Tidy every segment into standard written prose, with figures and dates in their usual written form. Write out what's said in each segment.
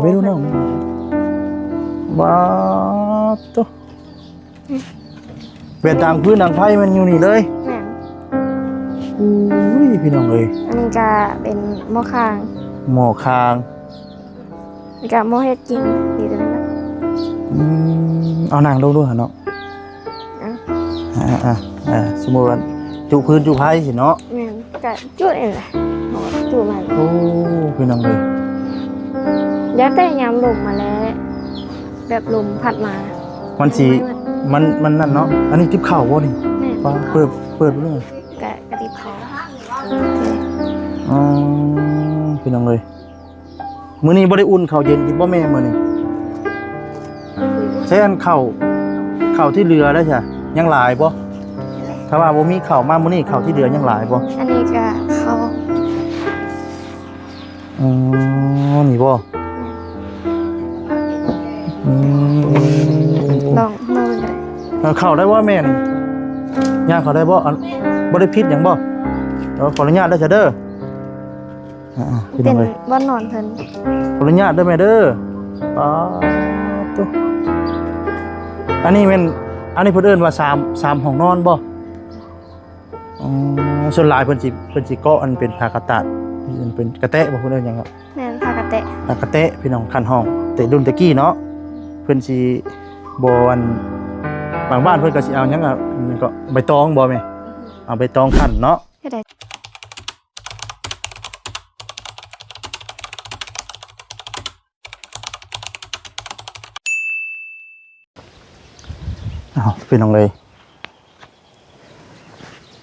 ไปดูน้องว้าตัวเป็นดังพื้นดังไพ่มันอยู่นี่เลยแม่นอุ้ยพี่น้องเลยอันนี้จะเป็นหม้อคางหมอคางกับหม้อเฮ็ดกินดีจังนะเอานางลงด้วยเหรอเนาะสมมติว่าจุพื้นจุไพ่สิเนาะแม่นกะจุดเองแหละจุดมันโอ้พี่น้องเลยแล้วแต่ยามลมมาแล้วแบบลมพัดมามันสีมันนั่นเนาะอันนี้ทิพเข่าวะนี่เปิดเรื่องกะติบเขาอ๋อพี่น้องเลยมื้อนี้บ่ได้อุ่นข้าวเย็นกินบ่แม่มื้อนี้ใช้อันข้าวที่เหลือได้ใช่ยังหลายบ่ถ้าว่าบ่มีข้าวมามื้อนี้ข้าวที่เหลือยังหลายบ่อันนี้ก็เขาอ๋อนี่บ่ลองมือเลยข้าวได้บ่แม่นี่ย่างข้าวได้บ่บ่ได้ผิดหยังบ่เดี๋ยวขออนุญาตได้จ้ะเด้อเป็นบ่นอนเพิ่นขออนุญาตเด้อแม่เด้อป๊าดตุ๊อันนี้เพิ่นเอิ้นว่า3ห้องนอนบ่ส่วนหลายเพิ่นสิเกาะอันเป็นผ้ากระตาดเป็นกระแตะบ่เพิ่นเอิ้นหยังครับแม่นผ้ากระแตะพี่น้องคันห้องแต่รุ่นตะกี้เนาะเพิ่นสิบ่อันบางบ้านเพิ่นก็สิเอาหยังมันก็ใบตองบ่แม่เอาใบตองคั่นเนาะพี่น้องเลย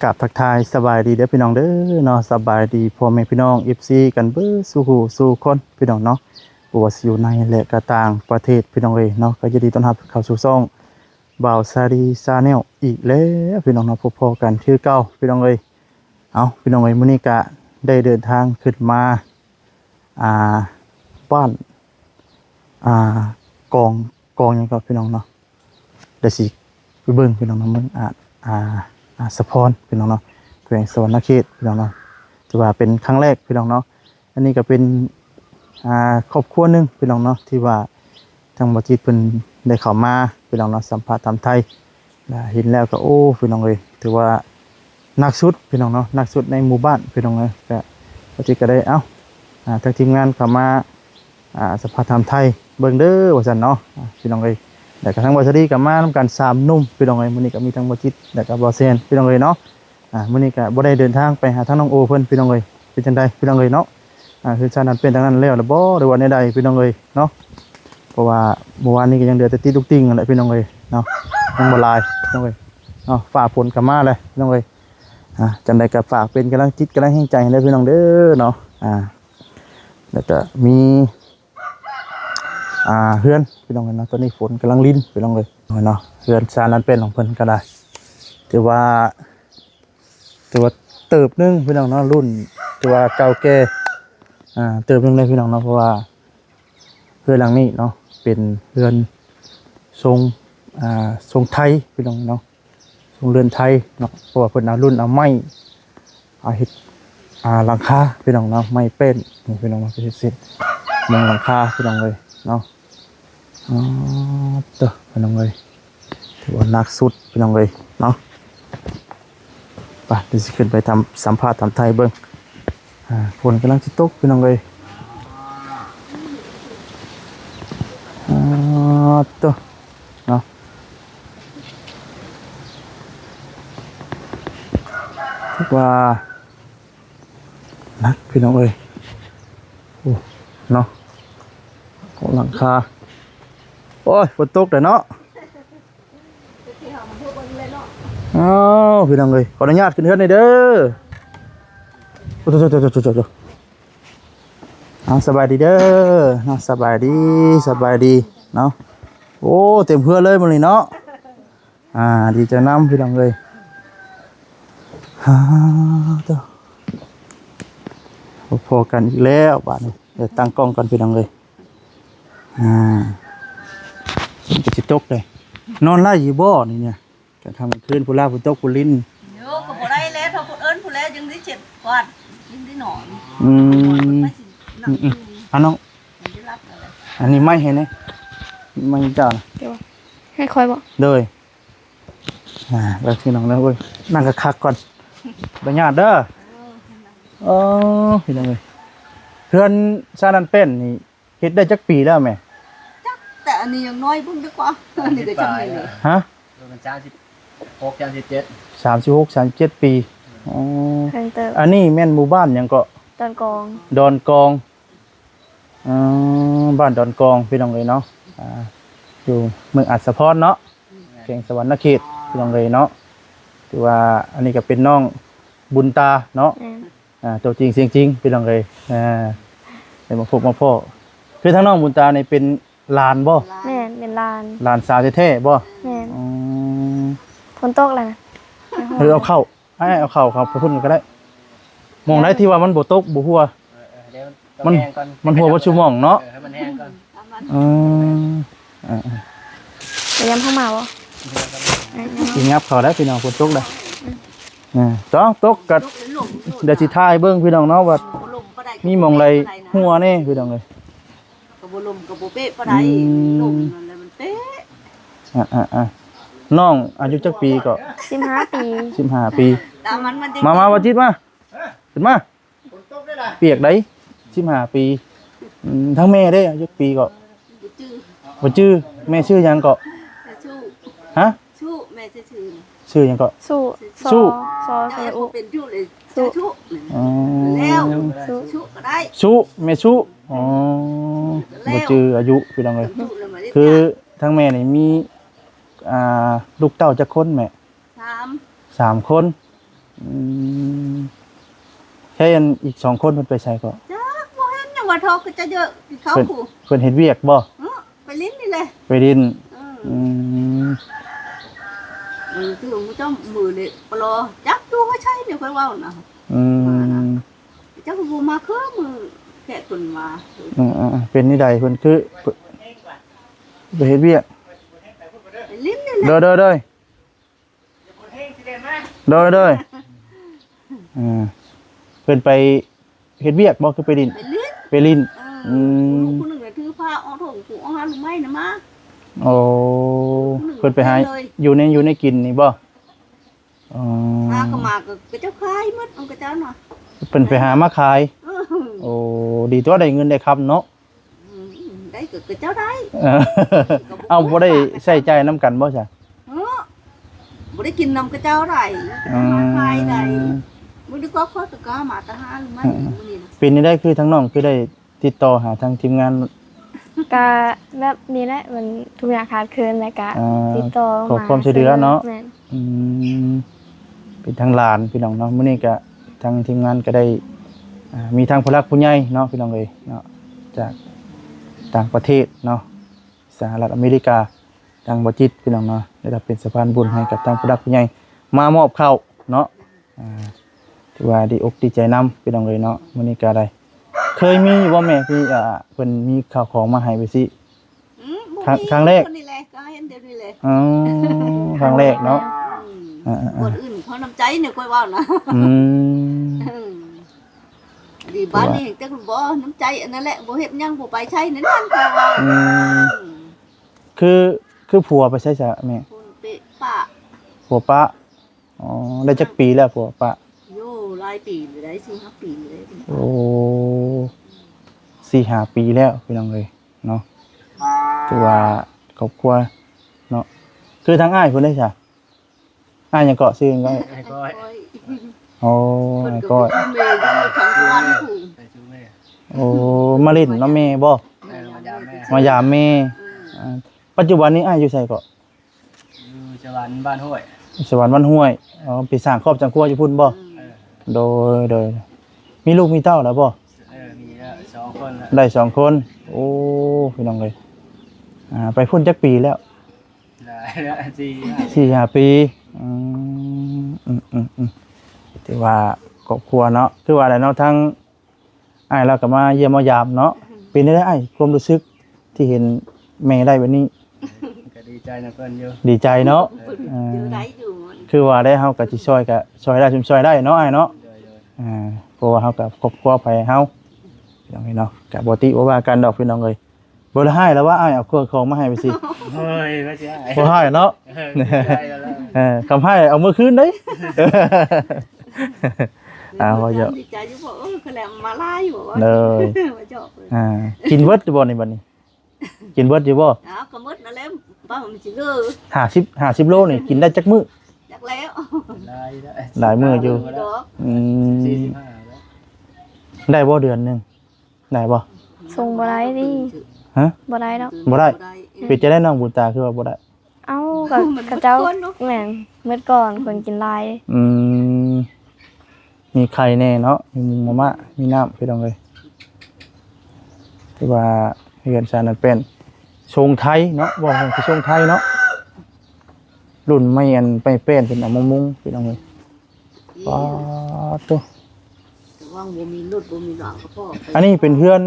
กราบทักทายสบายดีเด้อพี่น้องเด้อเนาะสบายดีพ่อแม่พี่น้อง FC กันเบิดสู่คนพี่น้องเนาะบ่ว่าสิอยู่ในและก็ต่างประเทศพี่น้องเลยเนาะก็ยินดีต้อนรับเข้าสู่ช่องบ่าวซาดีชาแนลอีกแล้วพี่น้องเนาะพบกันคือเก่าพี่น้องเลยเอาพี่น้องเอ้ยมื้อนี้ก็ได้เดินทางขึ้นมาบ้านกองหยังก็พี่น้องเนาะได้สิไปเบิ่งพี่น้องเนาะมึงสะพรพี่น้องเนาะแขวงสวรรณเขตพี่น้องเนาะถือว่าเป็นครั้งแรกพี่น้องเนาะอันนี้ก็เป็นครอบครัวนึงพี่น้องเนาะที่ว่าทางบ่จิตเพิ่นได้เข้ามาพี่น้องเนาะสัมภาษณ์ตามไทยเห็นแล้วก็โอ้พี่น้องเอ้ยถือว่านักสุดพี่น้องเนาะนักสุดในหมู่บ้านพี่น้องเอ้ยก็บ่จิตก็ได้ทางทีมงานเข้ามาสัมภาษณ์ตามไทยเบิ่งเด้อว่าซั่นเนาะพี่น้องเอ้ยแต่กระทั่งบอสดีกับมาทำการ3 นุ่มพี่น้องเอ้ยมื้อนี้ก็มีทั้งบ่จิตและก็บ่เซนพี่น้องเอ้ยเนาะมื้อนี้ก็บ่ได้เดินทางไปหาทางน้องโอเพิ่นพี่น้องเอ้ยเป็นจังได๋พี่น้องเอ้ยเนาะคือฉะนั้นเป็นทางนั้นแล้วบ่หรือว่าใดๆพี่น้องเอ้ยเนาะเพราะว่าเมื่อวานนี้ก็ยังเดือแต่ติดลูกติ่งนั่นแหละพี่น้องเอ้ยเนาะยังบ่ลายพี่น้องเอ้ยเนาะฝ่าฝนก็มาเลยพี่น้องเอ้ยจังได๋ก็ฝากเป็นกำลังจิตกำลังแห่งใจให้พี่น้องเด้อเนาะแล้วก็มีเฮือนพี่น้องเนาะตอนนี้ฝนกำลังลิ้นพี่น้องเลยเนาะเฮือนชานั้นเป็นของเพิ่นก็ได้ถือว่าเติบนึงพี่น้องเนาะรุ่นถือว่าเก่าแก่เติบนึงเลยพี่น้องเนาะเพราะว่าเฮือนหลังนี้เนาะเป็นเฮือนทรงไทยพี่น้องเนาะทรงเรือนไทยเนาะเพราะว่าเพิ่นเอารุ่นเอาไม้เฮ็ดหลังคาพี่น้องเนาะไม้เป็นนี่พี่น้องเนาะเป็นเสร็จมุงหลังคาพี่น้องเลยเนาะพี่น้องเลยถือว่านักสุดพี่น้องเลยเนาะไปเดี๋ยวจะขึ้นไปทำสัมภาษณ์ทำไทยเบิ้งฝนกำลังจะตกพี่น้องเลยเนาะถือว่านักพี่น้องเลยเนาะหลังคาโอ้ยฝนตกแต่เนาะพี่น้องเลยขออนุญาตขึ้นเฮือนหน่อยเด้อสบายดีเด้อสบายดีเนาะโอ้เต็มเฮือนเลยมื้อนี้เนาะดีใจน้ำพี่น้องเลยพอกันอีกแล้วบ้านนี้เดี๋ยวตั้งกล้องกันพี่น้องเลยจะจิตกเลยนอนไล่อยู่บ่อนี่เนี่ยจะทำคืนผู้ล่าผู้ตกผู้ลิ้นโยก็บ่ได้แล้วถ้าผู้เอิ้นผู้แล้วยังได้เจ็บกว่ายังได้หนอนน้อง อันนี้ไม่เห็นไหมไม่เจ้านะ เดี๋ยวให้คอยบอก เลยแล้วพี่น้องนะเว้ยนั่งกะคักก่อนบรรยากาศเด้อพี่น้องเลยเพื่อนชานันเป็นนี่เฮ็ดได้จักปีแล้วแม่ แต่อันนี้ยังน้อยเพิ่งดีกว่าอันนี้ก็จำเลย ฮะ มัน36 37 36-37 ปีอ๋อ เพิ่งเติม อันนี้แม่นหมู่บ้านหยังก็ ตอนกอง ดอนกองบ้านดอนกองพี่น้องเลยเนาะอยู่เมืองอัศพรเนาะแขวงสวรรณเขตพี่น้องเลยเนาะถือว่าอันนี้ก็เป็นน้องบุญตาเนาะ แม่น ตัวจริงเสียงจริงพี่น้องเลยได้มาพบมาพ่อคือทั้งน้องบุญตาเนี่ยเป็นหลานบ่ แม่นเป็นลาน หลานสาวแท้ๆบ่ แม่น อืม ฝนตกแล้วนะ หรือเอาเข้าให้เอาเข้าครับไปพุ่นก็ได้มองได้ที่ว่ามันบ่ตกบ่หัว เดี๋ยว มันหัวบ่ชั่วโมงเนาะ ให้มันแห้งก่อน อืม ไปย้ำเข้ามาบ่ สิงับเข้าได้พี่น้องฝนตกได้ต้องตกก็เดี๋ยวสิถ่ายเบิ่งพี่น้องเนาะว่ามีหม่องไรหัวแน่พี่น้องเลย กระบุลมกระบุเป๊ะปะได้ลมนั่นแหละมันเป๊ะ น้องอายุจักปีก็ 15 ปี 15 ปี ตามมันจะ มาวัจิตมาขึ้นมาเปียกได้15 ปีทั้งแม่ได้อายุปีก็ ชื่อ บ่ชื่อแม่ชื่อหยังก็ ชู้ ฮะ ชู้แม่จะชื่อ ชื่อหยังก็ สู้ สู้ ซอ เจ้า สระ อุ อุ เป็นชู้เลยชู้ อ๋อ แล้วชู้ก็ได้ ชุแม่ชุอ๋อบ่ชื่ออายุพี่น้องเอ้ย ชู้เลยมา คือทั้งแม่นี่มีลูกเต้าจักคนแม่ 3 คนแค่อันอีก2 คนเพิ่นไปใส่ก็ จ้าบ่เห็นยังว่าทอก็จะเยอะเขาผู้ เพิ่นเฮ็ดเวียกบ่ ไปลิ้นนี่เลย ไปดินมือถือมือเจ้ามือเลยปลอจับดูว่าใช่เนี่ยค่อยว่านะเจ้าบูมาคือมือแค่คนมา เป็นนิใดเพิ่นคือไปเฮ็ดเวียก ไปลิ้นนี่เลย เด้อเด้อเพิ่นไปเฮ็ดเวียกบ่คือไปดิน ไปลิ้น ไปลิน คนหนึ่งถือผ้าอ้อถงผูกอ้อหาลูกไม้นะมา โอ้เพิ่นไปหาอยู่ในกินนี่บ่อ๋อ พาก็มาก็เจ้าคายมัดเอาก็เจ้าหน่อย เพิ่นไปหามาขายโอ้ดีตัวได้เงินได้คำเนาะ ได้ก็เจ้าได้ เอาบ่ได้ใช้จ่ายนํกันบ่จ้ะ บ่ได้กินนมก็เจ้าได้มาคายได้มื้อนี้ก็ขอตะกามาตะหาลูกไม้มื้อนี้นะ เป็นนี่ได้คือทั้งน้องคือได้ติดต่อหาทางทีมงาน กะแบบนี้แหละมันทุกอย่างขาดเคินแล้วกะติดต่อ ขอความช่วยเหลือเนาะ แม่น เป็นทางหลานพี่น้องเนาะมื้อนี้ก็ทางทีมงานก็ได้มีทางผู้หลักผู้ใหญ่เนาะพี่น้องเอ้ยเนาะจากต่างประเทศเนาะสหรัฐอเมริกาทางบ่จิตพี่น้องเนาะได้รับเป็นสะพานบุญให้กับทางผู้หลักผู้ใหญ่มามอบข้าวเนาะถือว่าดีอกดีใจนํพี่น้องเอ้ยเนาะมื้อนี้ก็ได้เคยมีบ่แม่ที่เพิ่นมีข้าวของมาให้ไปสิครั้งแรก คนนี้แหละก็เห็นเดี๋ยวนี้เลย อ๋อครั้งแรกเนาะ คนอื่นเขาน้ำใจเนี่ยค่อยว่านะ ดีบ้านนี่จักบ่น้ำใจอันนั้นแหละบ่เฮ็ดหยังบ่ไปใช้นั่นนั่นก็ว่า คือผัวไปใช้ซะแม่ คนเปะปะ ผัวปะอ๋อได้จักปีแล้วผัวปะ โย่หลายปีเลยได้4-5 ปีเลย โอ้4-5 ปีแล้วพี่น้องเอ้ยเนาะถือว่าครอบครัวเนาะคือทางอ้ายเพิ่นได้ซะอ้ายหยังเกาะชื่อหยังก็ ไอ้ก้อย โอ้ เพิ่น อ้าย ก็ ก้อย เป็นแม่อยู่ทางสวนผู้ ไอ้ชูแม่ โอ้มาเล่นน้ำแม่บ่ มายามแม่มายามแม่ปัจจุบันนี้อ้ายอยู่ไสก็ อยู่จังหวัดบ้านห้วย สวรรค์วันห้วยอ๋อไปสร้างครอบจังครัวอยู่พุ่นบ่ โดยมีลูกมีเต้าแล้วบ่ มี2 คนละ ได้2 คนโอ้พี่น้องเลยไปพุ่นจักปีแล้ว ได้4-5 ปีถือว่าครอบครัวเนาะคือว่าอะไรเนาะทั้งอ้ายเราก็มาเยี่ยมมายามเนาะเป็นได้อ้ายความรู้สึกที่เห็นแม่ได้แบบนี้ ก็ดีใจนะเพิ่นอยู่ ดีใจเนาะ เจอได้อยู่ คือว่าได้เฮาก็สิช่วยก็ช่วยได้ชุมช่วยได้เนาะอ้ายเนาะเพราะว่าเฮากับครอบครัวไปเฮาพี่น้องเนาะก็บ่ติบ่ว่ากันดอกพี่น้องเอ้ย บ่ได้ให้แล้วว่าอ้ายเอาเครื่องของมาให้ไปสิ เฮ้ยไม่ใช่ บ่ให้เนาะ ไม่ใช่แล้ว คำให้เอามื้อคืนเด้ ว่าเยอะ ดีใจอยู่บอกคือแหลมมาล่าอยู่ว่า เลย ว่าเจาะ กินเบิดอยู่บ่นี่บัดนี้ กินเบิดอยู่บ่ อ้าวก็หมดนั่นแหละป้ามันสิเด้อ 50โลนี่กินได้จักมื้อ จักแล้ว ได้ได้ หลายมื้ออยู่ ดอก อืม 45แล้ว ได้บ่เดือนหนึงได้บ่ ส่งบ่ได้ดิ ฮะ บ่ได้ดอก บ่ได้ เป็นจะได้น้องบุญตาคือว่าบ่ได้ เอ้ากับเจ้าแม่นเมื่อก่อนคนกินลาย อืมมีไข่แน่เนาะมีหมูมะมะมีน้ำพี่น้องเลยที่ว่าเฮือนชานั้นเป็นทรงไทยเนาะบอกคือทรงไทยเนาะรุ่นไม่อันไปเป็นเป็นเอามามุงพี่น้องเลยป้าตัว ว่างบ่มีนุดบ่มีหลังก็พ่อ อันนี้เป็นเพื่อน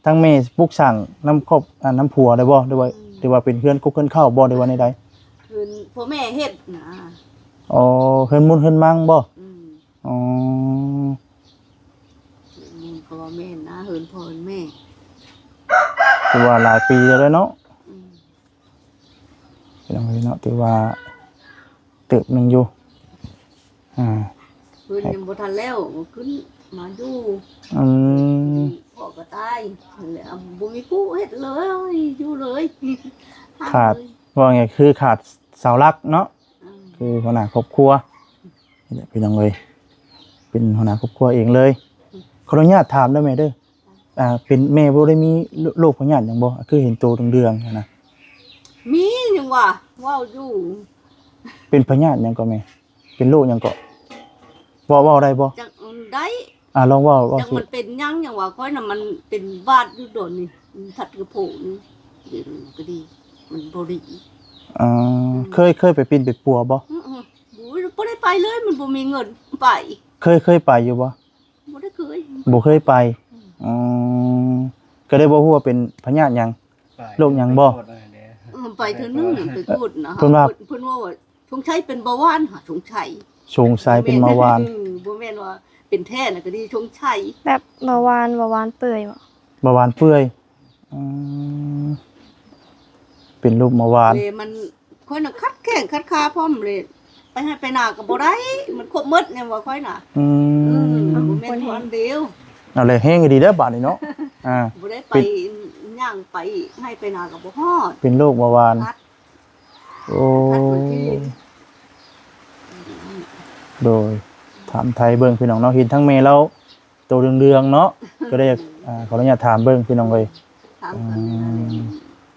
ทางเมสปลูกสั่งน้ำครบน้ำผัวได้บ่ได้ว่าหรือว่าเป็นเพื่อนกุ๊กเกินข้าวบ่ได้ว่าในใด คืนพ่อแม่เฮ็ดนะ อ๋อเฮือนมุนเฮือนมังบ่ อ๋อ มึงก็ว่าแม่นะเฮินพ่อเฮินแม่ ถือว่าหลายปีแล้วเนาะ อืม พี่น้องเนาะถือว่าตึกหนึงอยู่คืนยังบ่ทันแล้วขึ้นมาอยู่ อืม พ่อก็ตายแล้วบ่มีผู้เฮ็ดเลยอยู่เลย ขาดว่าไงคือขาดเสาหลักเนาะคือหัวหน้าครอบครัวนี่แหละพี่น้องเลยเป็นหัวหน้าครอบครัวเองเลยขออนุญาตถามได้ไหมเด้อเป็นแม่บ่ได้มีโรคพยาธิหยังบ่คือเห็นโตเดืองๆนะ มีจังว่าว้าวอยู่ เป็นพยาธิหยังก็แม่เป็นโรคหยังก็เว้าได้บ่ จังได้ ลองเว้า จัง สิ มันเป็นหยังจังว่าค่อยน่ะมันเป็นบาดอยู่โดนนี่ทัดกระโผนี่เดี๋ยวก็ดีมันบ่ดี เคยไปปีนไปปัวบ่ บ่ได้ไปเลยมันบ่มีเงินไป เคยไปอยู่บ่ บ่ได้เคย บ่เคยไปก็ได้บ่ฮู้ว่าเป็นพยาธิหยัง โรคหยังบ่ ไปเทื่อนึงไปพูดนะ เพิ่นว่า เพิ่นว่าชงชัยเป็นเบาหวานหาชงชัย ชงไซเป็นเบาหวาน บ่แม่นว่าเป็นแท้น่ะก็ดีชงชัย แบบเบาหวานเปื่อยบ่ เบาหวานเปื่อยเป็นรูปเบาหวาน เลยมันค่อยน่ะคัดแข้งคัดขาพร้อมเลยไปให้ไปหน้าก็บ่ได้มันครบหมดเนี่ยว่าค่อยน่ะบ่แม่นทอนเดียว เอาเลยแห้งดีเด้อบาดนี้เนาะบ่ได้ไปย่างไปให้ไปหน้าก็บ่ฮอด เป็นโรคเบาหวาน คัด โอ้ คัดคนที่ โดยถามไทยเบิ่งพี่น้องเนาะเห็นทั้งแม่แล้วโตเรืองๆเนาะก็ได้ขออนุญาตถามเบิ่งพี่น้องเลย ถามกัน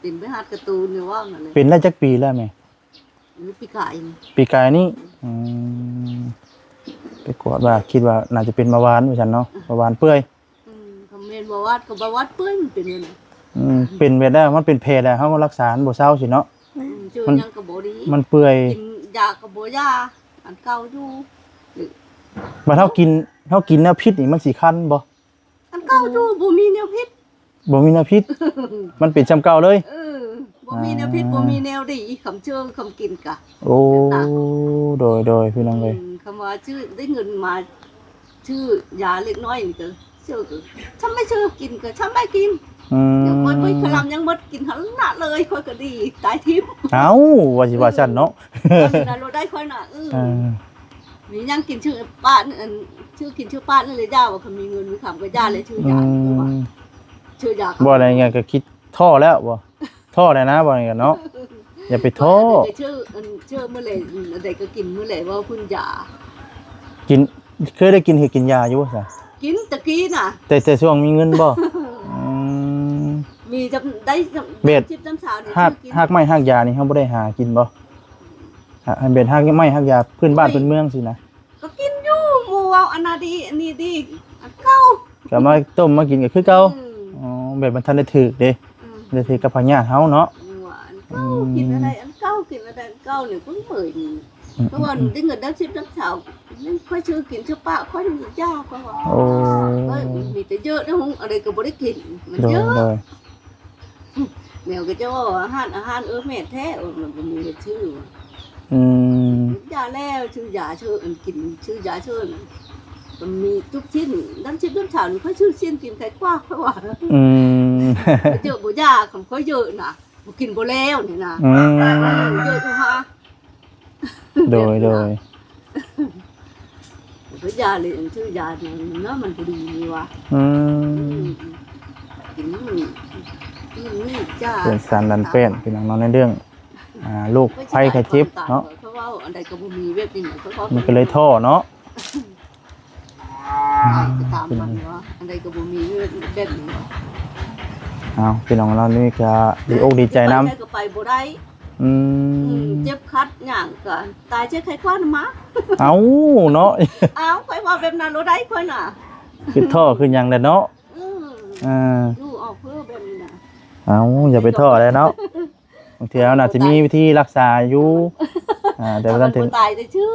เป็นไปหาการ์ตูนเนี่ยว่านั่นเลย เป็นได้จักปีแล้วแม่ หรือปีกายนี่ ปีกายนี่ไปกวดว่าคิดว่าน่าจะเป็นเบาหวานว่าซั่นเนาะเบาหวานเปื่อย คอมเมนต์บอกว่าก็บอกว่าเปื้อนมันเป็นยังไง เป็นไปได้มันเป็นเพศแล้วเฮาก็รักษาบ่เศร้าสิเนาะ ชื่อยังกระโบดี มันเปื่อย กินยากระโบยาอันเก่าอยู่ มาเฮากินแนวพิษนี่มันสิคันบ่ อันเก่าอยู่บ่มีแนวพิษ บ่มีแนวพิษ มันเป็นจำเก่าเลย บ่มีแนวพิษบ่มีแนวดีคำเชื่อคำกินกะ โอ้โดยพี่น้องเลย คำว่าชื่อได้เงินมาชื่อยาเล็กน้อยนี่ก็ชื่อก็ฉันไม่ชื่อกินก็ฉันไม่กินเดี๋ยวค่อยไปคลำยังมดกินหันหน้าเลยค่อยก็ดีตายทิพย์ เอ้าว่าสิว่าซั่นเนาะ เราได้ค่อยน่ะมียังกินชื่อป้าชื่อกินชื่อป้านั่นเลยย่าว่าเขามีเงินมีคำก็ย่าเลยชื่อยาชื่อยา บ่อะไรเงี้ยก็คิดท่อแล้วบ่ท่อได้นะบ่อะไรกันเนาะอย่าไปท่อ ชื่อเมื่อไหร่อะไรก็กินเมื่อไหร่ว่าพึ่งยา กินเคยได้กินเห็ดกินยาอยู่บ่ซะ กินตะกี้น่ะ แต่ช่วงมีเงินบ่ มีจะได้ เบ็ด ชิปน้ำสาวเนี่ย หากไม้หากยานี่เฮาบ่ได้หากินบ่อันเป็นหากไม้หากยาพื้นบ้านพื้นเมืองสินะ ก็กินอยู่หมู่เอาอันนาดีอันนี้ดีอันเก่า ก็มาต้มมากินก็คือเก่าอ๋อแบบมันทันได้ถึกเด้ได้ถึกกับพญาเฮาเนาะ อันเก่ากินอะไรอันเก่ากินอะไรอันเก่าเนี่ยเพิ่งเปิดเพราะว่าได้เงินได้ชิปน้ำสาวนั่นค่อยชื่อกินชื่อป้าค่อยมีเจ้าก็ว่า โอ้ มีแต่เยอะนะฮงอะไรก็บ่ได้กินมัน โด เย ย อะ โดย แมวก็จะว่าอาหารแม่แท้มันบ่มีชื่อยาแล้วชื่อยาชื่ออันกินชื่อยาชื่อมันมีทุกชิ้นน้ำชิ้นน้ำฉาเขาชื่อชิ้นกินไข่กว้าเขาว่า เจอบ่ยาของเขาเยอะน่ะบ่กินบ่แล้วนี่นะ อืม เยอะอยู่ฮะ โดย บ่ยาเลยชื่อยาเนี่ยเนาะมันบ่ดีนี่วะ อืม กินมันกินนี่จ้า เป็นสารดันเป็นพี่น้องเนาะในเรื่องโรคภัยไข้เจ็บเนาะ เขาว่าอันใดก็บ่มีเว็บนี่เขา มันก็เลยท่อเนาะ ไปตามมันว่าอันใดก็บ่มีเว็บแบบนี้ เอาพี่น้องเรานี่ก็ดีอกดีใจนำ ไปก็ไปบ่ได้ อืม เจ็บคัดหยังก็ตายเจ็บไข้คว้านมา เอาเนาะ อ้าวข่อยว่าแบบนั้นบ่ได้ข่อยน่ะ คือท่อคือหยังแหละเนาะ ดูออกเพื่อแบบนี้น่ะ เอาอย่าไปท่อเลยเนาะบางทีแล้วน่าจะมีวิธีรักษาอยู่แต่ว่า มั ท่าน นถึง บ่ตายได้ชื่อ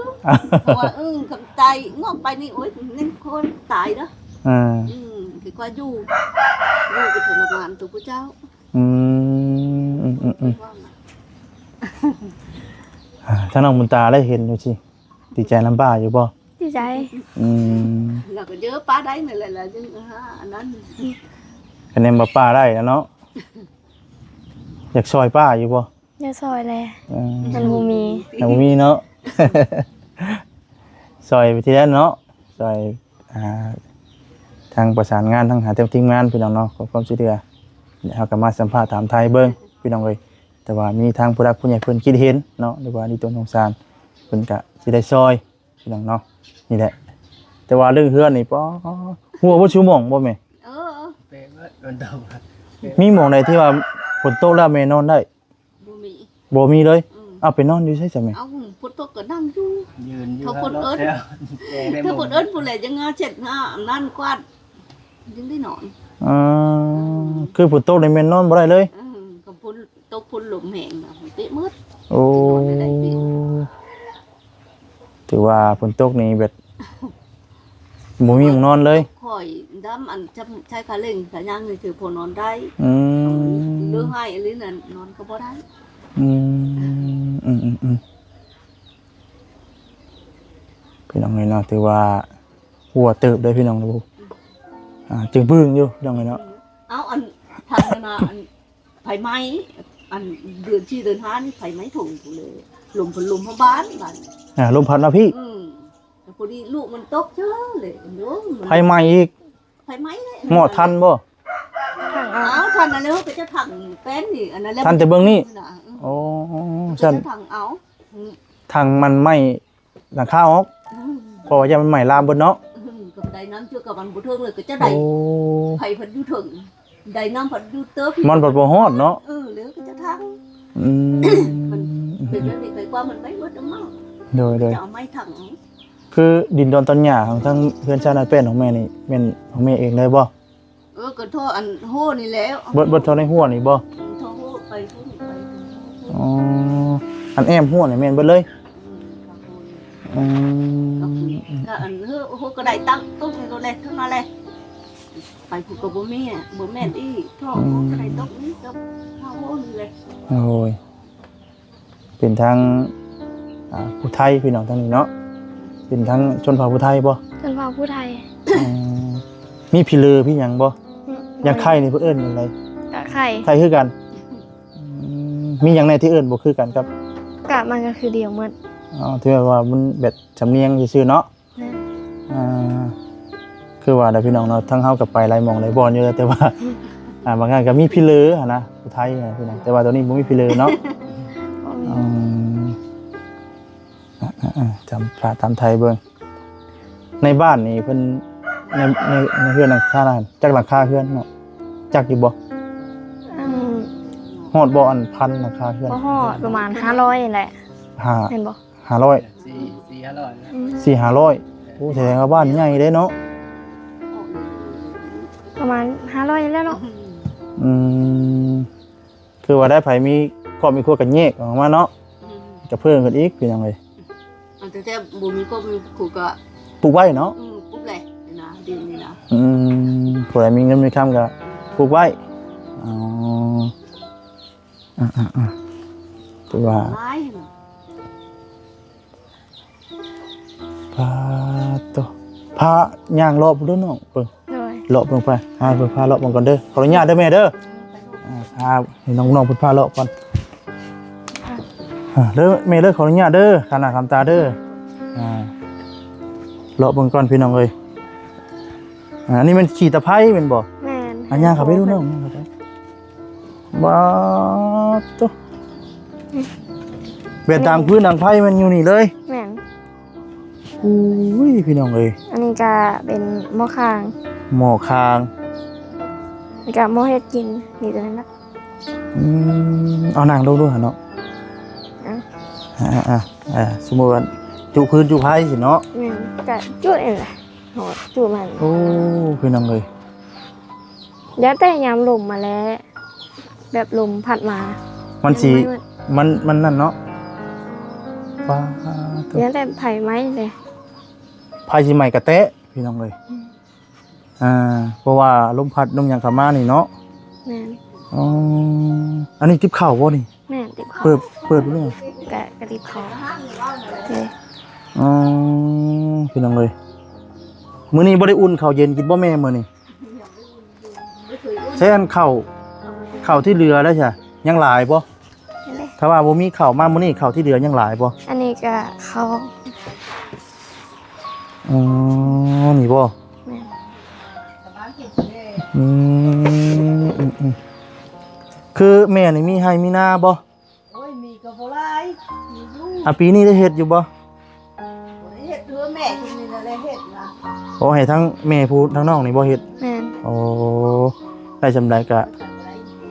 เพราะว่าคำตายงอกไปนี่โอ๊ยนั่นคนตายเด้อ คือว่าอยู่ไปทรมานตัวพระเจ้า ถ้าน้องบุญตาได้เห็นอยู่สิดีใจลำบากอยู่บ่ ดีใจ เราก็เยอะป้าได้นั่นแหละล่ะจังอันนั้น คะแนนบ่ป้าได้แล้วเนาะอยากซอยป้าอยู่บ่ อย่าซอยแลมันบ่มี ยังบ่มีเนาะ ซอยไปทีละเนาะซอยทางประสานงานทางหาทีมงานพี่น้องเนาะขอความช่วยเหลือเดี๋ยวเราก็มาสัมภาษณ์ถามไทยเบิ่งพี่น้องเอ้ยแต่ว่ามีทางผู้รักผู้ใหญ่เพิ่นคิดเห็นเนาะหรือว่านี่ตัวสงสารเพิ่นก็สิได้ซอยพี่น้องเนาะนี่แหละแต่ว่าเรื่องเฮือนนี่ป้อหัวบ่ชูหม่องบ่แม่ เป๊ะเบิดโดนตก มีหม่องใดที่ว่าฝนตกแล้วแม่นอนได้ บ่มี บ่มีเลยเอาไปนอนอยู่ใช่จ้ะแม่ เอาพุทธก็นั่งอยู่ ยืนอยู่ เขาคนเอิ้น ถ้าพุทธเอิ้นผู้ใดยังงาเช็ดหน้าอันนั้นกวาดยังได้นอน คือฝนตกนี่แม่นนอนบ่ได้เลย กับพุ่นตกพุ่นหลุมแห้งน่ะเตะมืด โอ้ถือว่าฝนตกนี่แบบบ่มีหม้องนอนเลย ข่อยดำอันใช้ขาเล่งขาย่างนี่ถือพอนอนได้ อืม เรื่องให้อันนี้น่ะนอนก็บ่ได้ พี่น้องเนาะถือว่าหัวเติบเลยพี่น้องนะบุจึงพึ่งอยู่พี่น้องเนาะ เอาอันทางนาอันไผไม้อันเดือนที่เดือน5นี่ไผไม้ถุงกูเลยหลุมพุ่นหลุมของบ้านบ้าน ลมพัดมาพี่ แต่พอดีลูกมันตกเจ้าเลยเนาะ ไฟไหม้อีก ไผไม้เลย หมอทันบ่ ถังเอา เอาทันนั่นแล้วก็จะถังแป้นนี่อันนั้นแล้ว ทันแต่เบิ่งนี่โอ้ฉัน จะถังเอา ทางมันไหม้หลังคาออกเพราะว่าจะมันไหม้ลามบนเนาะ กับใดน้ำเชื่อกับมันบ่เทิงเลยก็จะได้ โอ้ ไผพัดอยู่ถึงใดน้ำพัดอยู่เติบ มันบ่ฮอดเนาะ เหลือก็จะถัง มันเป็นเรื่องนี้ไปกว่ามันไม่เบิดมาก โดย จะเอาไม้ถัง คือดินดอนตอนหญ้าของทั้งเพื่อนชาติเป็นของแม่นี่เป็นของแม่เองเลยบ่ ก็โทษอันโหนี่แล้ว เบิดเท่าในหัวนี่บ่ โทษโหไปพุ่นไป อ๋ออันแอมหัวนี่แม่นเบิดเลยอืม ก็อันโหก็ได้ตั้งตุ้งก็เลยทั้งนั้นเลยไปผูกกับบ่แม่บ่แม่อีท่อก็ได้ตกนี้กับข้าวโหนี่เลย โอ้ยเป็นทางผู้ไทยพี่น้องทางนี้เนาะเป็นทางชนเผ่าผู้ไทยบ่ จนว่าผู้ไทย มีพี่ลือพี่หยังบ่ยังไข่นี่เพิ่นเอิ้นหยังไง กะไข่ ไข่คือกันมีหยังในที่เอิ้นบ่คือกันครับ กะมันก็คือเดียวหมด อ๋อที่ว่ามันแบบสำเนียงซื่อๆเนาะ นะ คือว่าเด้อพี่น้องเนาะทั้งเฮากับไปหลายหม่องหลายบ่อนอยู่แต่ว่าบางงานก็มีพี่ลือหั่นนะผู้ไทยนะพี่น้องแต่ว่าตอนนี้บ่มีพี่ลือเนาะ บ่มี จำพระตามไทยเบิ่งในบ้านนี่เพิ่นในเฮือนหลังคานั่นจักหลังคาเฮือนเนาะจักอยู่บ่ อืม ฮอดบ่อันพันหลังคาเฮือน บ่ฮอดประมาณ500นี่แหละ 5 เห็นบ่ 500 สี่ห้าร้อยนะ 4-500โอ้แสดงว่าบ้านใหญ่เด้เนาะ ประมาณ500นี่แหล้วเนาะ คือว่าได้ไผมีครอบมีครัวกันแยกออกมาเนาะจะเพิ่มกันอีกเป็นยังไง อันแต่บ่มีก็มีผูกก็ ปลูกไว้เนาะ ปุ๊บเลยนะเดือนนี้นะ ผู้ใดมีเงินมีคำก็ปลูกไว้อ๋อคือว่า ไม้ พาตัวพาย่างรอบเด้อน้องเบิ่ง โดย เลาะเบิ่งไปเบิ่งพาเลาะเบิ่งก่อนเด้อขออนุญาตเด้อแม่เด้อ โ ให้น้องๆเพิ่นพาเลาะก่อนเด้อแม่เด้อขออนุญาตเด้อขนาดคำตาเด้อเลาะเบิ่งก่อนพี่น้องเอ้ยอันนี้มันขี่ตะไคร้แม่นบ่ แม่น อันย่างเข้าไปดูน้องเข้าไปว้าวตุ๊เบ็ดดังพื้นดังไผ่มันอยู่นี่เลย แม่น อุ้ยพี่น้องเอ้ย อันนี้ก็เป็นหม้อคาง หมอคาง นี่ก็หม้อเฮ็ดกินนี่ตัวนั้นนะ เอานางดูด้วยเนาะ อ่ะ สมมติว่าจุพื้นจุไผ่สิเนาะ แม่นก็จุดเองแหละโหดจุดมัน โอ้พี่น้องเอ้ย เดี๋ยวแต่ยามลมมาแล้ว แบบลมพัดมา มันสีมันนั่นเนาะว้า เดี๋ยวแต่ไผ่ไม้เลย ไผ่สิใหม่กระเตะพี่น้องเอ้ยเพราะว่าลมพัดลมหยังเข้ามานี่เนาะ แม่น อ๋ออันนี้ทิพข้าวบ่นี่ แม่นติดคอ เปิดเรื่อง กระติบคอเลย อ๋อพี่น้องเลยมื้อนี้บ่ได้อุ่นข้าวเย็นกินบ่แม่มื้อนี้ใช้อันข้าวที่เหลือแล้วใช่ยังหลายบ่ นี่เลย ถ้าว่าบ่มีข้าวมามื้อนี้ข้าวที่เหลือยังหลายบ่ อันนี้ก็เขา อ๋อนี่บ่ แม่น อืมคือแม่นี่มีให้มีนาบ่ โอ้ยมีก็บ่หลายมีอยู่ ปีนี้ได้เฮ็ดอยู่บ่ บ่ได้เฮ็ดเพื่อแม่ที่นี่นั่นแหละเฮ็ดนะ โอ้ให้ทั้งแม่ผู้ทั้งน้องนี่บ่เฮ็ด แม่น โอ้ได้จำได้ก็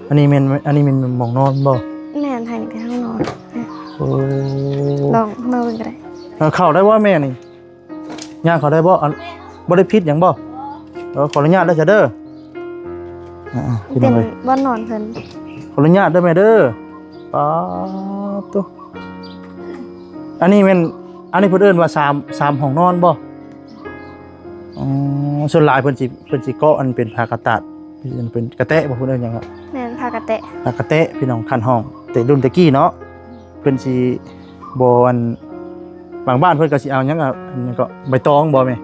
อันนี้แม่นหม้องนอนบ่ แม่นไทยนี่เป็นห้องนอน โอ้ ลองมาเบิ่งก็ได้ เข้าได้บ่แม่นี่ย่างเข้าได้บ่บ่ได้ผิดหยังบ่ขออนุญาตเด้อจ้ะเด้อพี่ เป็ น้อน งเอ้ย บ้านนอนเพิ่น ขออนุญาตเด้อแม่เด้อป๊าบตุ๊อันนี้เพิ่นเอิ้นว่า3ห้องนอนบ่อ๋อส่วนหลายเพิ่นสิเกาะอันเป็นผ้ากระตาดเป็นกระแตะบ่เพิ่นเอิ้นหยังอะ แม่นพากระแตะ ผ้ากระแตะพี่น้องคันห้องแต่รุ่นตะกี้เนาะเพิ่นสิบ่อันบางบ้านเพิ่นก็สิเอาหยังอะอันนี้ก็ใบตองบ่แม่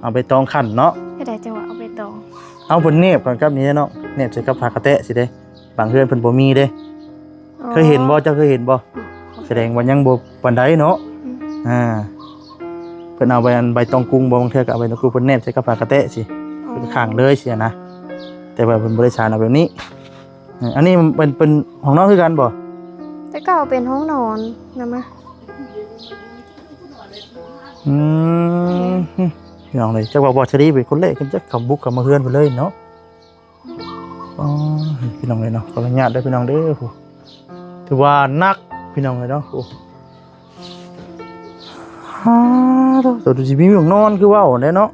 เอาใบตองคั่นเนาะ ก็ได้จังหวะเอาไปตอง เอาเพิ่นเนบกันกับนี้เนาะเนบใส่กับผ้ากระแตะสิเด้บางเฮือนเพิ่นบ่มีเด้เคยเห็นบ่เจ้าเคยเห็นบ่แสดงว่ายังบ่ปานใดเนาะเพิ่นเอาใบตองกุ้งบ่บางเทื่อก็เอาใบตองกุ้งเพิ่นเนบใส่กับผ้ากระแตะสิเป็นข้างเลยสินะแต่ว่าเพิ่นบ่ได้สานเอาแบบนี้อันนี้มันเป็นห้องนอนคือกันบ่ แต่เก่าเป็นห้องนอนนะมะ พี่น้องเลยจักว่าบ่ชรีเป็นคนแรกเพิ่นจักเข้าบุกเข้ามาเฮือนเพิ่นเลยเนาะอ๋อพี่น้องเลยเนาะขออนุญาตเด้อพี่น้องเด้อผู้ถือว่านักพี่น้องเลยเนาะโอ้ตัวดูสิมีห้องนอนคือว่าได้เนาะ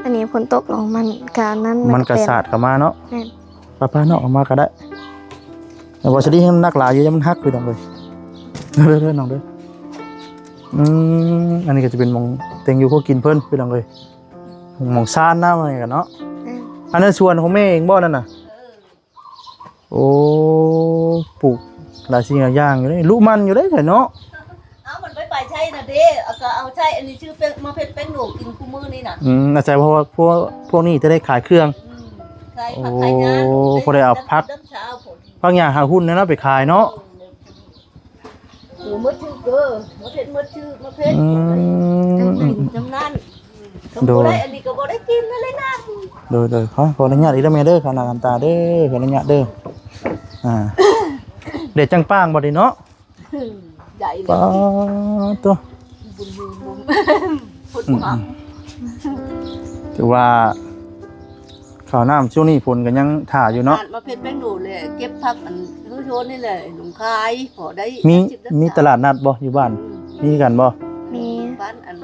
อันนี้ฝนตกลงมันการนั้น มันกระสาดเข้ามาเนาะ แม่น ป้าๆเนาะออกมาก็ได้แต่ว่าชรีให้มันนักหลายอยู่ยังมันฮักพี่น้องเลยเด้อน้องเด้ออันนี้ก็จะเป็นหม่องเต็งอยู่พวกกินเพิ่นพี่น้องเลยหม่องซ่านน้ำอะไรกันเนาะ อันนั้นส่วนของแม่เองบ่นั่นน่ะโอ้ปลูกหลายสิ่งหลายอย่างอยู่เลยลูกมันอยู่ได้แต่เนาะ เอามันไปใช้น่ะเด้เอาก็เอาใช้อันนี้ชื่อเป็นมาเพ็ดหนูกินคู่มื้อนี่น่ะ อาจารย์เพราะว่าพวกนี้จะได้ขายเครื่อง ขายผักขายงาน โอ้พอได้เอาพัก น้ำเช้าผล บางอย่างหาหุ้นนะเนาะไปขายเนาะ หมืดชื่อเกอมาเพ็ดมืดชื่อมาเพ็ดจำนั้นโดยอันนี้ก็บ่ได้กินเลยนะ โดยขออนุญาตอีกแล้วแม่เด้อขอน้ำตาเด้อขออนุญาตเด้อเด็ดจังป้างบ่ดีเนาะ ใหญ่เลย ป้าตัว บุญบุญหอม ถือว่าข้าวน้ำช่วงนี้ฝนก็ยังถ่าอยู่เนาะ มาเพ็ดแป้งหนูเลยเก็บผักอันรู้โชนนี่แหละหนุ่มคายพอได้ มีตลาดนัดบ่อยู่บ้านมีกันบ่ มี บ้านอัน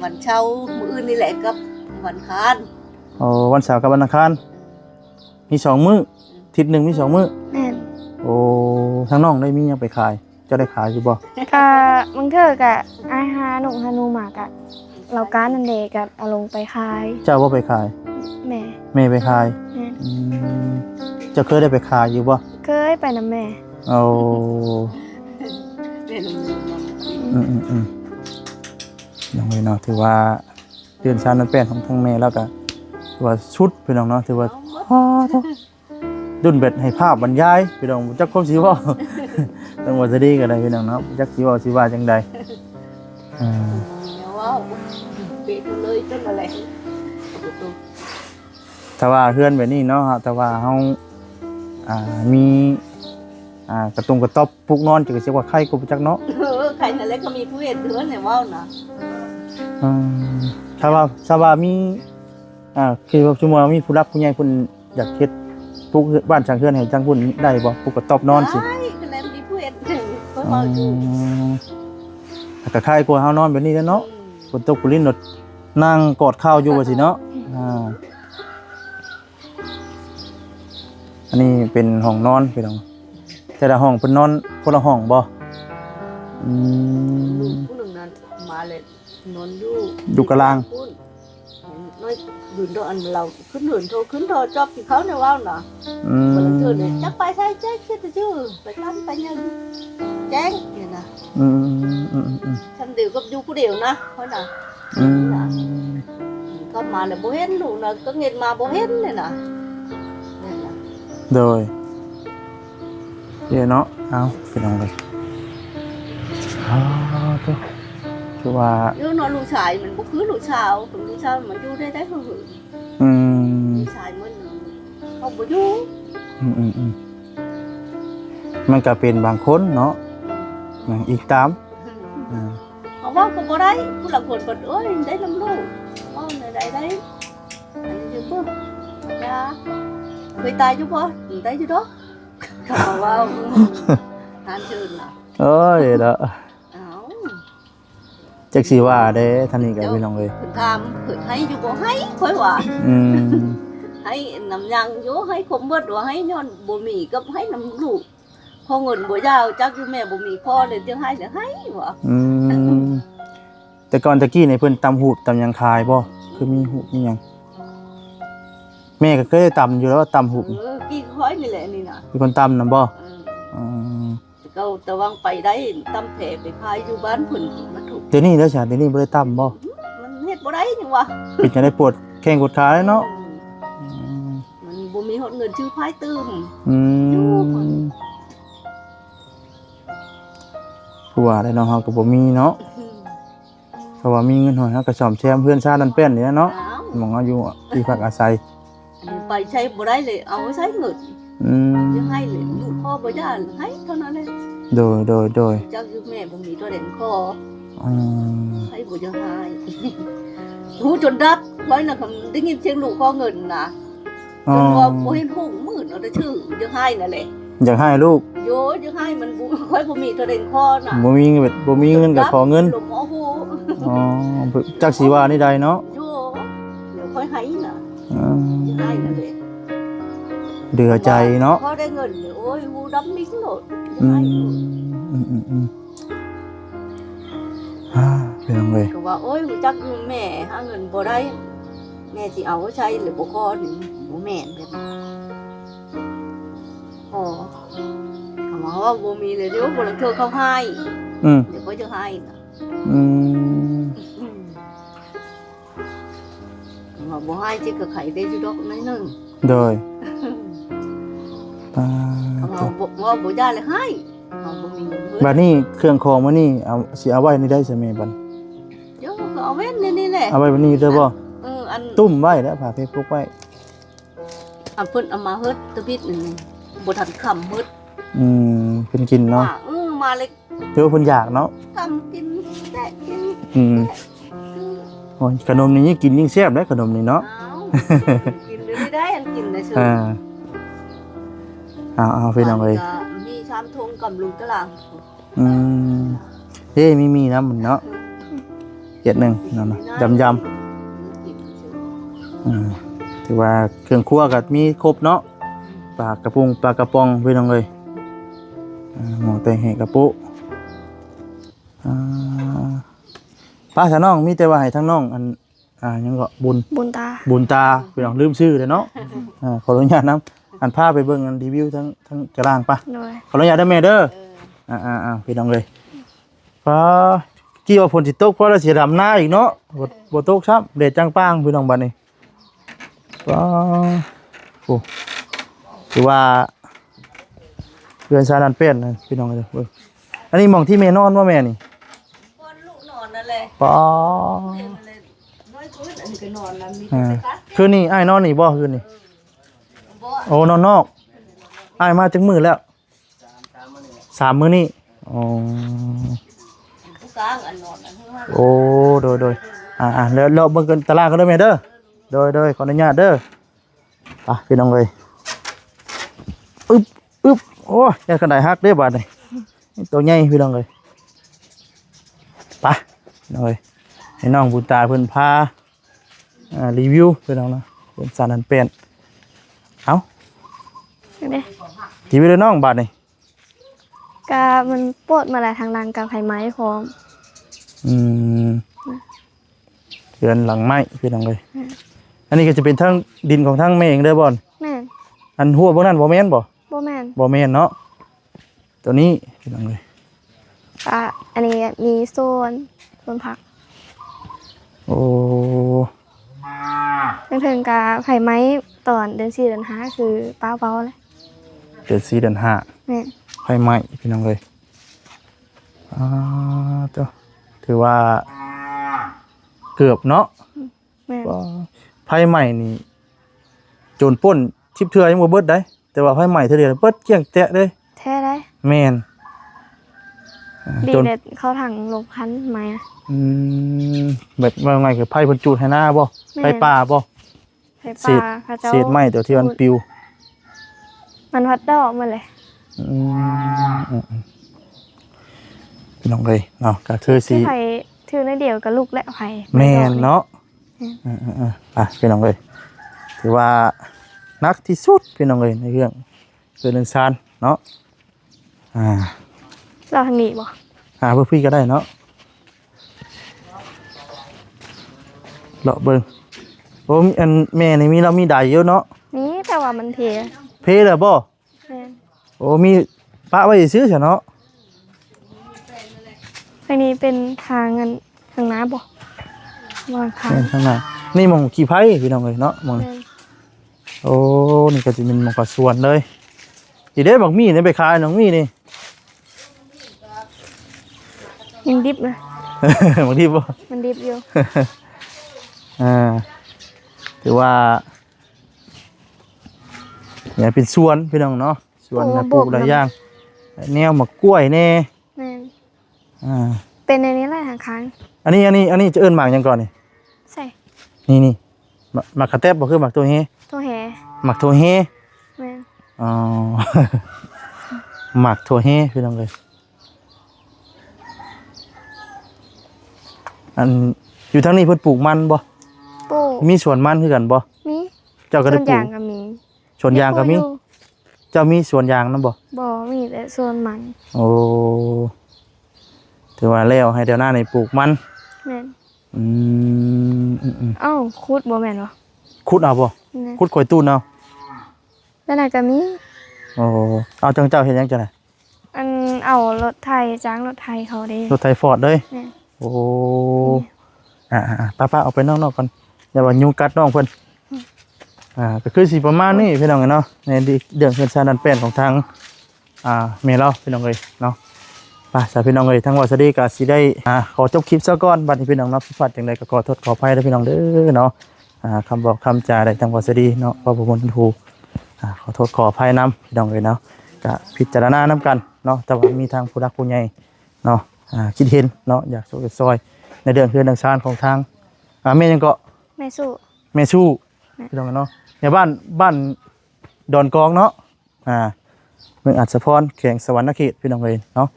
วันเช้ามื้ออื่นนี่แหละกับวันคาน วันเสาร์กับวันอังคารมี2 มื้ออาทิตย์หนึงมี2 มื้อ แม่น โอ้ทางน้องได้มียังไปขายเจะได้ขายอยู่บ่ ก็บางเทื่อก็อาหาหนุ่งฮานูหมากะเราการนั่นเด็กก็เอาลงไปขาย เจ้าบ่ไปขาย แม่ แม่ไปขาย แม่น เจ้าเคยได้ไปขายอยู่บ่ เคยไปนำแม่ เอา เนี่ยหนุ่ม น้องเลยเนาะถือว่าเดือนชาตินั้นเป็นของทั้งแม่แล้วก็ถือว่าชุดพี่น้องเนาะถือว่าเ รุ่นเบ็ดให้ภาพบรรยายพี่น้องจักความสิเว้า ต้องว่าจะดีก็ได้พี่น้องเนาะจักสิเว้าสิว่าจังใดอ่า เดี๋ยวว่าเบ็ดเลยจนอะไร แต่ว่าเฮือนแบบนี้เนาะแต่ว่าเฮามีกระตุงกระต๊อบปลูกนอนจะเรียกว่าไข่กูจักเนาะ ใครนั่นแหละก็มีผู้เห็นเดือนเนี่ยว่านะ อืมถ้าว่ามีคือว่าชั่วโมงมีผู้รับผู้ใหญ่เพิ่นอยากเฮ็ดปลูกบ้านช่างเฮือนให้จังพุ่นได้บ่ปลูกกระต๊อบนอนสิ ใช่ก็เลยมีผู้เห็นหนึ่งเพิ่นมาอยู่ แต่ก็ไข่กูเฮานอนแบบนี้แหล้วเนาะฝนตกฝนลิ้นรถนั่งกอดข้าวอยู่ว่าสิเนาะอันนี้เป็นห้องนอนพี่น้องแต่ละห้องเพิ่นนอนคนละห้องบ่ ลูกผู้หนึ่งนั้นมาเลยนอนอยู่ กะลาง น้อยหืนโดอันเราขึ้นหืนโทรขึ้นโทรจอบที่เขาเนี่ยว่าน่ะวันละเทื่อเนี่ยจักไปใช่แจ๊กคิดจะชื่อไปร้านไปยังแจ้งเนี่ยนะฉันเดียวกับอยู่ผู้เดียวนะเพราะน่ะก็มาแล้วบ่เห็นลูกน่ะก็เงินมาบ่เห็นเนี่ยนะเนี่ยนะ โดยเดี๋ยวเนาะเอาพี่น้องเลยตัวคือว่า อยู่นอนลูกชายมันบ่คือลูกสาวถึงลูกสาวมันอยู่ได้เพิ่นหืนลูกชายมันเขาบ่อยู่ มันก็เป็นบางคนเนาะอย่างอีกตามเขาว่าก็บ่ได้ผู้หลักคนเปิดเอ้ยได้ลำลูกว่าได้ได้อันนี้อยู่บ่จ้าเคยตายอยู่บ่ได้อยู่ดอกเขาว่าทานเชิญน่ะ เอ้ยเด้อ อ้าว จักสิว่าเด้ท่านนี้ก็พี่น้องเอ้ย เพิ่นถามเคยให้อยู่บ่ให้ค่อยว่าให้น้ำยังอยู่ให้คมเบิดว่าให้ย้อนบ่มีกับให้น้ำลูกพอเงินบ่ยาวจักอยู่แม่บ่มีพอเลยจังให้แล้วให้ว่า แต่ก่อนตะกี้นี่เพิ่นตำหูบตำหยังคายบ่คือมีหูบมีหยังแม่ก็เคยตำอยู่แล้วว่าตำหูบ กี่ค่อยนี่แหละนี่น่ะ มีคนตำนำบ่ ก็ตะวังไปได้ตำแผลไปพายอยู่บ้านเพิ่นมาถูก เดี๋ยวนี้เด้อจ้ะเดี๋ยวนี้บ่ได้ตำบ่ มันเฮ็ดบ่ได้จังวะ ปิดจะได้ปวดแข้งปวดขาเลยเนาะ มันบ่มีฮอดเงินชื่อพายตื้ม คือว่าได้เนาะเฮาก็บ่มีเนาะเพราะว่ามีเงินหอยเฮาก็ซ่อมแซมเพื่อนชาตินั่นเป็นนี่เนาะหมองเฮาอยู่ที่พักอาศัย ไปใช้บ่ได้เลยเอาไว้ใช้เงินยังให้เลยลูกพ่อบ่ได้ให้เท่านั้นเลย โดยจักอยู่แม่บ่มีตัวเด่นคอให้บ่จะให้หูจนดับร้อยน่ะคำได้ยินเสียงลูกขอเงินน่ะจนว่าบ่เห็นหูมื้อเอาแต่ชื่อจะให้นั่นแหละ อยากให้ลูก โยจะให้มันบ่ค่อยบ่มีตัวเด่นคอน่ะ บ่มีเงินก็ขอเงิน หลวงหมอหู จักสิว่านี่ใดเนาะ โยเดี๋ยวค่อยให้น่ะจะให้นั่นแหละ เดือใจเนาะ พอได้เงินเนี่ยโอ้ยหูดำมิ้งโลด เป็นยังไง ก็ว่าโอ้ยจักแม่หาเงินบ่ได้แม่สิเอาไว้ใช้หรือบ่พอนี่บ่แม่นแบบนี้พอเขาบอกว่าบ่มีเลยเดี๋ยวบ่ลังเทื่อเขาให้เดี๋ยวเขาจะให้น่ะว่าบ่ให้จิก็ไขได้อยู่ดอกน้อยนึง โดย เขาบอกว่าบ่ได้เลยให้เขาบ่มีเงินเพิ่น บัดนี้เครื่องของมื้อนี้สิเอาไว้นี่ได้ใช่ไหมบัด เดี๋ยวก็เอาเว้นนี่แหละ เอาไว้บัดนี้เด้อบ่ อัน ตุ้มไว้แล้วผ้าเพชรพกไว้ อันเพิ่นเอามาเฮ็ดตะบิดนึงบ่ทันค่ำเฮ็ด เพิ่นกินเนาะ มาเลย เดี๋ยวเพิ่นอยากเนาะ ทำกินแตะกิน โอ้ยขนมนี้ยิ่งกินยิ่งแซ่บเด้อขนมนี้เนาะ กินไม่ได้อันกินนะเชิญ เอาพี่น้องเอ้ย มีชามทงกับลุงตะลาง เฮ้มีน้ำมันเนาะเจ็ดหนึ่งนั่นนะยำถือว่าเครื่องครัวก็มีครบเนาะปลากระปุงปลากระป๋องพี่น้องเลยหมูแตงแหกกระปุป้าชาน้องมีแต่ว่าให้ทั้งน้องอันยังก็บุญตาพี่น้องลืมชื่อเลยเนาะขออนุญาตนะอันพาไปเบิ่งอันรีวิวทั้งกระล่างปะขออนุญาตได้แม่เด้อพี่น้องเลยป้ากี่ว่าฝนสิตกเพราะเราเสียดำหน้าอีกเนาะบ่ตกครับเด็ดจังป้างพี่น้องบัดนี้ป้าโอ้ ถือว่าเรือนชาดันเป็นนะพี่น้องเลยอันนี้หมองที่แม่นอนว่าแม่นี่ ก้อนลูกนอนนั่นแหละ ป๋อ น้อยคืนอันนี้ก็นอนแล้วมี อ่า ไปกัด คืนนี้อ้ายนอนนี่บ่คืนนี้ บ่ โอ้นอนนอกอ้ายมาจังมื้อแล้ว3 มื้อนี่อ๋อ ผู้กลางอันนอนอันข้างล่าง โอ้โดยแล้วเบิ่งกันตารางกันเด้อแม่เด้อโดยขออนุญาตเด้อไปพี่น้องเลยอึ๊บโอ้ยแค่กันได้ฮักเด้อบาดนี่ตัวใหญ่พี่น้องเลยไปพี่น้องเลยให้น้องบุญตาเพิ่นพารีวิวพี่น้องเนาะเป็นสารนันเป็นเอ้า เด้ ทีวีเลยน้องบาดนี่ ก็มันปวดมาหลายทางหลังกับไผไม้พร้อม อืมเรือนหลังไม้พี่น้องเลยอันนี้ก็จะเป็นทั้งดินของทั้งแม่เองเด้อบ่อน แม่น อันหัวพวกนั้นบ่แม่นบ่ บ่แม่น บ่แม่นเนาะตัวนี้พี่น้องเลย ก็อันนี้มีโซนผัก โอ้ ถึงกับไผไม้ตอนเดือน4เดือน5คือป้าเว้าเลย เดือน4เดือน5 แม่น ไฟไหม้พี่น้องเลยตัวถือว่าเกือบเนาะ แม่น ว่าไฟไหม้นี่โจรปล้นชิบเทือยังบ่เบิดได้แต่ว่าไฟไหม้เทื่อเดียวเบิดเกลี้ยงแตะเลย แท้ได้ แม่น ดี โจร เด็ดเข้าถังลงพันไหมอะ แบบว่าไงคือไฟเพิ่นจูดให้หน้าบ่ แม่น ไฟป่าบ่ ไผป่าพระเจ้า เศษไม้ตัวที่มันปลิว มันพัดดอกมาเลย พี่น้องเลยเนาะก็คือสิ ที่ไผถือในเดียวกับลูกและไผ แม่นเนาะ อืม พี่น้องเลยถือว่านักที่สุดพี่น้องเลยในเรื่องซานเนาะเราทางนี้บ่ เพื่อพี่ก็ได้เนาะเลาะเบิ่งโอ้อันแม่นี่เรามีได้เยอะเนาะ นี้แต่ว่ามันเพ เพเลยบ่ แม่น โอ้มีปะไว้ซื้อเฉยเนาะ ทางนี้เป็นทางเงินทางน้าบ่วางทาง แม่นข้างหน้านี่หมองขี่ไผ่พี่น้องเลยเนาะหมองนี้ แม่น โอ้นี่ก็จะเป็นหมองกระสวนเลยอีเด้บักมี่นี่ไปขายน้องมี่นี่ ยังดิบนะ บางทีบ่ มันดิบอยู่ ถือว่าเนี่ยเป็นสวนพี่น้องเนาะสวนปลูกหลายอย่างแนวมะกล้วยแน่ แม่น อ่า เป็นในนี้แหละทางค้าง อันนี้จะเอิ้นหมากหยังก่อนนี่ ใส่ นี่หมากกระแตบบ่คือหมากตัวเฮ ตัวแห หมากตัวเฮ แม่น อ๋อ หมากตัวเฮพี่น้องเลยอันอยู่ทางนี้เพิ่นปลูกมันบ่ ปลูก มีสวนมันคือกันบ่ มี เจ้าก็ ต้ ได้ น ปลู ยาก งก็มี สวนยางก็มี อยู่ เจ้ามีสวนยางนํบ่ บ่มีแต่โซนมัน โอ้ถือว่าแล้วให้เดี๋ยวหน้าในปลูกมัน แม่น อืม เอ้าคุดบ่แม่นบ่ ขุดเอาบ่ นะ ขุดข่อยตู้นเอา แล้วน่ะก็มี โอ้เอาจังเจ้าเห็นยังจังได๋ อันเอารถไทยจ้างรถไทยเขาเด้ รถไถฟอร์ดเลย แม่น โอ้ป้าเอาไปนอกๆก่อนอย่าว่ายุงกัดน้องเพิ่นก็คือสิประมาณนี้พี่น้องเนาะในเรื่องเพิ่นชาดันแป้นของทางแม่เราพี่น้องเอ้ยเนาะป่ะสาพี่น้องเอ้ยทั้งว่าสวัสดีก็สิได้ขอจบคลิปซะก่อนบัดนี้พี่น้องเนาะผิดพลาดจังไดก็ขอโทษขออภัยเด้อพี่น้องเด้อเนาะคำบอกคำจาได้ทั้งว่าสวัสดีเนาะว่าบ่ม่นถูกขอโทษขออภัยนำพี่น้องเอ้ยเนาะก็พิจารณานำกันเนาะแต่ว่ามีทางผู้รักผู้ใหญ่เนาะคิดเห็นเนาะอยากช่วยซอยในเรื่องคือดังซานของทางแม่ยังก็ แม่สู้ แม่ชู้พี่น้องเนาะในบ้านดอนกองเนาะเมืองอัศพรแข่งสวรรณเขตพี่น้องเลยเนาะ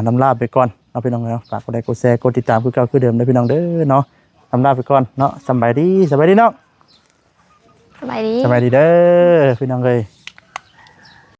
นำลาไปก่อนเอาพี่น้องเนาะฝากกดไลค์กดแชร์กดติดตามคือเก่าคือเดิมนะพี่น้องเด้อเนาะนำลาไปก่อนเนาะสบายดีเนาะ สบายดี สบายดีเด้อพี่น้องเลย